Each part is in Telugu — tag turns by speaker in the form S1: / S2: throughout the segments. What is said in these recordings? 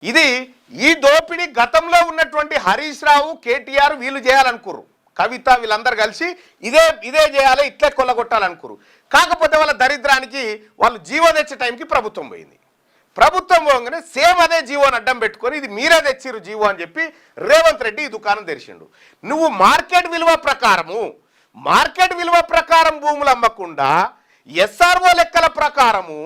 S1: ఇది ఈ దోపిడీ గతంలో ఉన్నటువంటి హరీష్ రావు కేటీఆర్ వీళ్ళు చేయాలనుకుర్రు, కవిత వీళ్ళందరూ కలిసి ఇదే చేయాలి, ఇట్లే కొల్లగొట్టాలనుకుర్రు. కాకపోతే వాళ్ళ దరిద్రానికి వాళ్ళు జీవో తెచ్చే టైంకి ప్రభుత్వం పోయింది. ప్రభుత్వం పోగానే సేమ్ అదే జీవోని అడ్డం పెట్టుకొని ఇది మీరే తెచ్చిర్రు జీవో అని చెప్పి రేవంత్ రెడ్డి ఈ దుకాణం తెరిచిండు. నువ్వు మార్కెట్ విలువ ప్రకారం భూములు అమ్మకుండా ఎస్ఆర్ఓ లెక్కల ప్రకారము,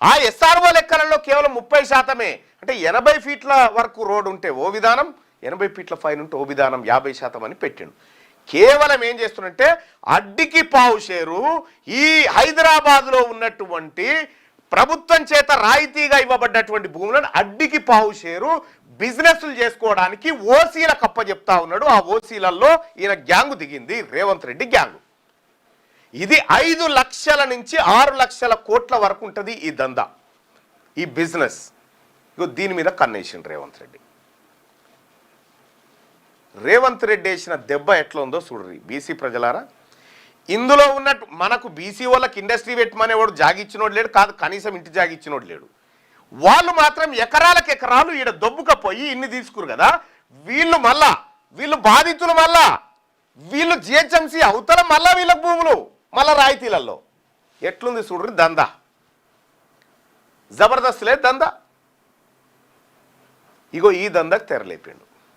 S1: ఆ ఎస్ఆర్ఓ లెక్కలలో కేవలం 30%, అంటే 80 ఫీట్ల వరకు రోడ్డు ఉంటే ఓ విధానం, 80 ఫీట్ల ఫైన్ ఉంటే ఓ విధానం 50% అని పెట్టిండు. కేవలం ఏం చేస్తున్నంటే అడ్డికి పావు షేరు ఈ హైదరాబాద్లో ఉన్నటువంటి ప్రభుత్వం చేత రాయితీగా ఇవ్వబడ్డటువంటి భూములను అడ్డికి పావు షేరు బిజినెస్లు చేసుకోవడానికి ఓసీల కప్ప చెప్తా ఉన్నాడు. ఆ ఓసీలలో ఈయన గ్యాంగు దిగింది, రేవంత్ రెడ్డి గ్యాంగు. ఇది 5 లక్షల నుంచి 6 లక్షల కోట్ల వరకు ఉంటుంది ఈ దందా, ఈ బిజినెస్. దీని మీద కన్నేసిండు రేవంత్ రెడ్డి. రేవంత్ రెడ్డి వేసిన దెబ్బ ఎట్లా ఉందో చూడరు బీసీ ప్రజలారా. ఇందులో ఉన్నట్టు మనకు బీసీ వాళ్ళకి ఇండస్ట్రీ పెట్టమనే వాడు జాగిచ్చినోడు లేడు, కాదు కనీసం ఇంటి జాగిచ్చినోడు లేడు. వాళ్ళు మాత్రం ఎకరాలకు ఎకరాలు ఈడ దొబ్బుకపోయి ఇన్ని తీసుకురు కదా. వీళ్ళు బాధితులు, వీళ్ళు జిహెచ్ఎంసీ అవతల వీళ్ళకి భూములు రాయితీలలో. ఎట్లుంది చూడరు దందా, జబర్దస్త్ లేదు దందా. ఇగో ఈ దందాకు తెరలేపిండు.